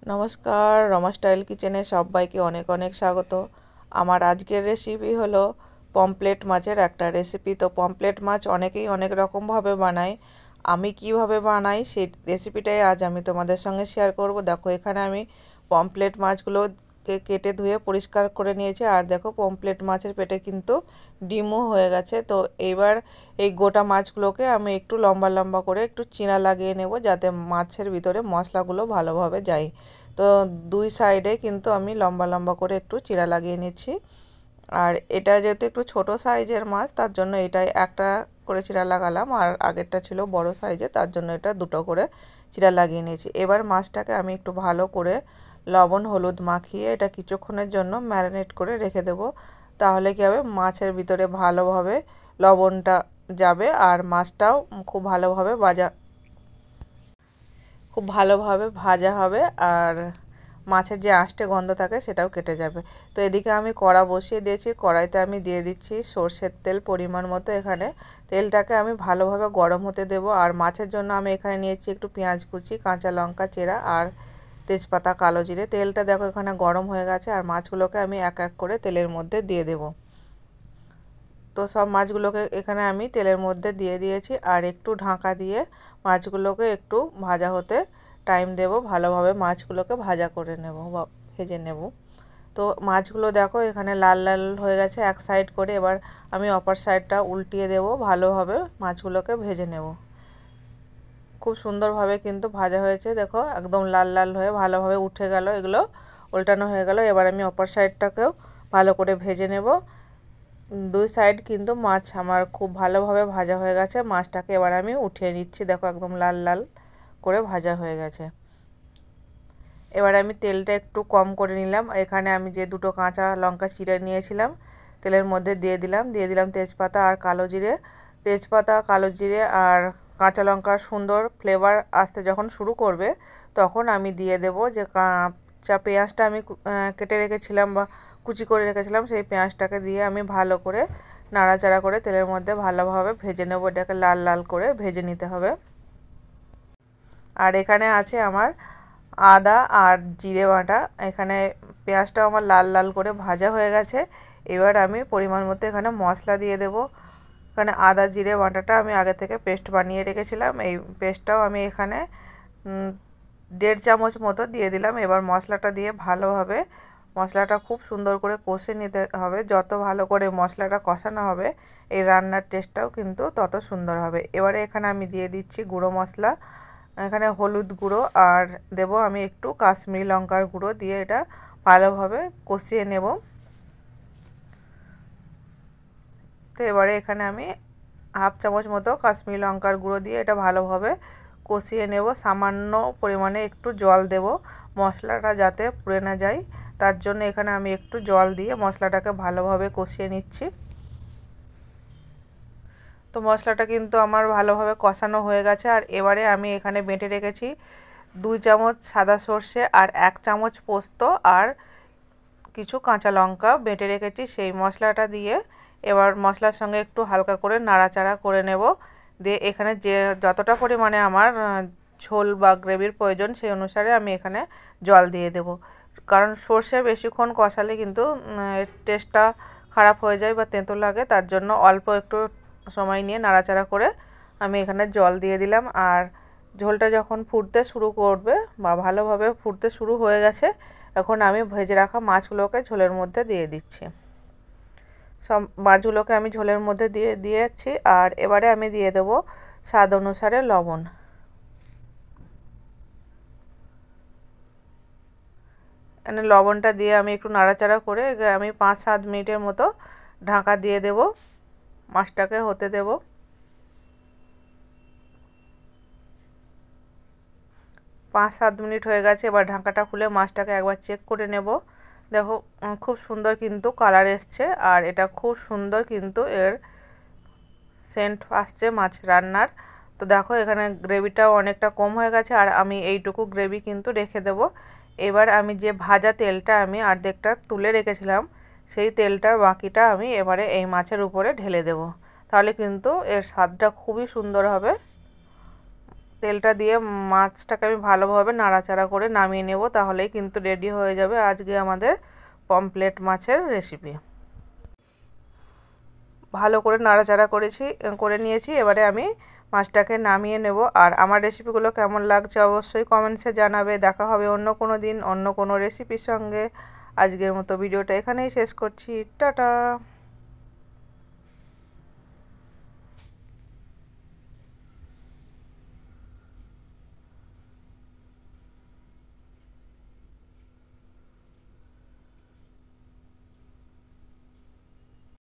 নমস্কার, রমা স্টাইল কিচেনে সবাইকে অনেক অনেক স্বাগত। আমার আজকের রেসিপি হলো পমফ্রেট মাছের একটা রেসিপি। তো পমফ্রেট মাছ অনেকেই অনেক রকমভাবে বানায়। আমি কিভাবে বানাই সেই রেসিপিটাই আজ আমি তোমাদের সঙ্গে শেয়ার করব। দেখো, এখানে আমি পমফ্রেট মাছগুলোকে কেটে ধুয়ে পরিষ্কার করে নিয়েছি। আর দেখো, পমফ্রেট মাছের পেটে কিন্তু ডিমও হয়ে গেছে। তো এইবার এই গোটা মাছগুলোকে আমি একটু লম্বা লম্বা করে একটু চিনা লাগিয়ে নেব, যাতে মাছের ভিতরে মশলাগুলো ভালোভাবে যায়। তো দুই সাইডে কিন্তু আমি লম্বা লম্বা করে একটু চিরা লাগিয়ে নিচ্ছি। আর এটা যেহেতু একটু ছোট সাইজের মাছ, তার জন্য এটাই একটা করে চিরা লাগালাম, আর আগেরটা ছিল বড় সাইজে, তার জন্য এটা দুটো করে চিরা লাগিয়ে নিয়েছি। এবার মাছটাকে আমি একটু ভালো করে লবণ হলুদ মাখিয়ে এটা কিছুক্ষণের জন্য ম্যারিনেট করে রেখে দেব। তাহলে কী হবে, মাছের ভিতরে ভালোভাবে লবণটা যাবে আর মাছটাও খুব ভালোভাবে ভাজা হবে। আর মাছের যে আঁশটে গন্ধ থাকে সেটাও কেটে যাবে। তো এদিকে আমি কড়া বসিয়ে দিয়েছি। কড়াইতে আমি দিয়ে দিচ্ছি সর্ষের তেল পরিমাণ মতো। এখানে তেলটাকে আমি ভালোভাবে গরম হতে দেব। আর মাছের জন্য আমি এখানে নিয়েছি একটু পেঁয়াজ কুচি, কাঁচা লঙ্কা চেরা আর তেজপাতা, কালো জিরে। তেলটা দেখো এখানে গরম হয়ে গেছে। আর মাছগুলোকে আমি এক এক করে তেলের মধ্যে দিয়ে দেব। তো সব মাছগুলোকে এখানে আমি তেলের মধ্যে দিয়ে দিয়েছি। আর একটু ঢাকা দিয়ে মাছগুলোকে একটু ভাজা হতে টাইম দেব। ভালোভাবে মাছগুলোকে ভাজা করে নেব বা ভেজে নেব। তো মাছগুলো দেখো এখানে লাল লাল হয়ে গেছে এক সাইড করে। এবার আমি অপর সাইডটা উল্টিয়ে দেব, ভালোভাবে মাছগুলোকে ভেজে নেব। খুব সুন্দরভাবে কিন্তু ভাজা হয়েছে, দেখো একদম লাল লাল হয়ে ভালোভাবে উঠে গেল, এগুলো উল্টানো হয়ে গেল। এবার আমি অপর সাইডটাকেও ভালো করে ভেজে নেব। দুই সাইড কিন্তু মাছ আমার খুব ভালোভাবে ভাজা হয়ে গেছে। মাছটাকে এবার আমি উঠিয়ে নিচ্ছি। দেখো একদম লাল লাল করে ভাজা হয়ে গেছে। এবার আমি তেলটা একটু কম করে নিলাম। এখানে আমি যে দুটো কাঁচা লঙ্কা চিড়ে নিয়েছিলাম তেলের মধ্যে দিয়ে দিলাম তেজপাতা আর কালো জিরে। তেজপাতা, কালো জিরে আর কাঁচা লঙ্কার সুন্দর ফ্লেভার আসতে যখন শুরু করবে, তখন আমি দিয়ে দেব যে কাঁচা পেঁয়াজটা আমি কেটে রেখেছিলাম বা কুচি করে রেখেছিলাম। সেই পেঁয়াজটাকে দিয়ে আমি ভালো করে নাড়াচাড়া করে তেলের মধ্যে ভালোভাবে ভেজে নেব। এটাকে লাল লাল করে ভেজে নিতে হবে। আর এখানে আছে আমার আদা আর জিরে বাটা। এখানে পেঁয়াজটাও আমার লাল লাল করে ভাজা হয়ে গেছে। এবার আমি পরিমাণ মতো এখানে মশলা দিয়ে দেব। এখানে আদা জিরে বাটাটা আমি আগে থেকে পেস্ট বানিয়ে রেখেছিলাম, এই পেস্টটাও আমি এখানে 1.5 চামচ মতো দিয়ে দিলাম। এবার মশলাটা দিয়ে ভালোভাবে মশলাটা খুব সুন্দর করে কষে নিতে হবে। যত ভালো করে মশলাটা কষানো হবে, এই রান্নার টেস্টটাও কিন্তু তত সুন্দর হবে। এবারে এখানে আমি দিয়ে দিচ্ছি গুঁড়ো মশলা। এখানে হলুদ গুঁড়ো আর দেব আমি একটু কাশ্মীরি লঙ্কার গুঁড়ো দিয়ে এটা ভালোভাবে কষিয়ে নেব। তো এবারে এখানে আমি 1/2 চামচ মতো কাশ্মীরি লঙ্কার গুঁড়ো দিয়ে এটা ভালোভাবে কষিয়ে নেব। সামান্য পরিমাণে একটু জল দেব, মশলাটা যাতে পুড়ে না যায়, তার জন্য এখানে আমি একটু জল দিয়ে মশলাটাকে ভালোভাবে কষিয়ে নিচ্ছি। তো মশলাটা কিন্তু আমার ভালোভাবে কষানো হয়ে গেছে। আর এবারে আমি এখানে বেটে রেখেছি 2 চামচ সাদা সর্ষে আর 1 চামচ পোস্ত আর কিছু কাঁচা লঙ্কা বেটে রেখেছি, সেই মশলাটা দিয়ে এবার মশলার সঙ্গে একটু হালকা করে নাড়াচাড়া করে নেব। দিয়ে এখানে যে যতটা পরিমাণে আমার ঝোল বা গ্রেভির প্রয়োজন, সেই অনুসারে আমি এখানে জল দিয়ে দেব। কারণ সর্ষে বেশিক্ষণ কষালে কিন্তু টেস্টটা খারাপ হয়ে যায় বা তেঁতো লাগে, তার জন্য অল্প একটু সময় নিয়ে নাড়াচাড়া করে আমি এখানে জল দিয়ে দিলাম। আর ঝোলটা যখন ফুটতে শুরু করবে বা ভালোভাবে ফুটতে শুরু হয়ে গেছে, এখন আমি ভেজে রাখা মাছগুলোকে ঝোলের মধ্যে দিয়ে দিচ্ছি। সব মাছগুলোকে আমি ঝোলের মধ্যে দিয়েছি। আর এবারে আমি দিয়ে দেব স্বাদ অনুসারে লবণ। এখানে লবণটা দিয়ে আমি একটু নাড়াচাড়া করে আমি 5-7 মিনিটের মতো ঢাকা দিয়ে দেব, মাছটাকে হতে দেব। 5-7 মিনিট হয়ে গেছে। এবার ঢাকাটা খুলে মাছটাকে একবার চেক করে নেব। দেখো খুব সুন্দর কিন্তু কালার এসছে, আর এটা খুব সুন্দর কিন্তু এর সেন্ট আসছে মাছ রান্নার। তো দেখো এখানে গ্রেভিটাও অনেকটা কম হয়ে গেছে, আর আমি এইটুকু গ্রেভি কিন্তু রেখে দেব। এবার আমি যে ভাজা তেলটা আমি অর্ধেকটা তুলে রেখেছিলাম, সেই তেলটার বাকিটা আমি এবারে এই মাছের উপরে ঢেলে দেব। তাহলে কিন্তু এর স্বাদটা খুবই সুন্দর হবে। তেলটা দিয়ে মাছটাকে আমি ভালোভাবে নাড়াচাড়া করে নামিয়ে নেব, তাহলেই কিন্তু রেডি হয়ে যাবে আজকে আমাদের পমফ্রেট মাছের রেসিপি। ভালো করে নাড়াচাড়া করে নিয়েছি। এবারে আমি মাছটাকে নামিয়ে নেব। আর আমার রেসিপিগুলো কেমন লাগছে অবশ্যই কমেন্টসে জানাবে। দেখা হবে অন্য কোনো দিন অন্য কোনো রেসিপির সঙ্গে। আজকের মতো ভিডিওটা এখানেই শেষ করছি। টাটা।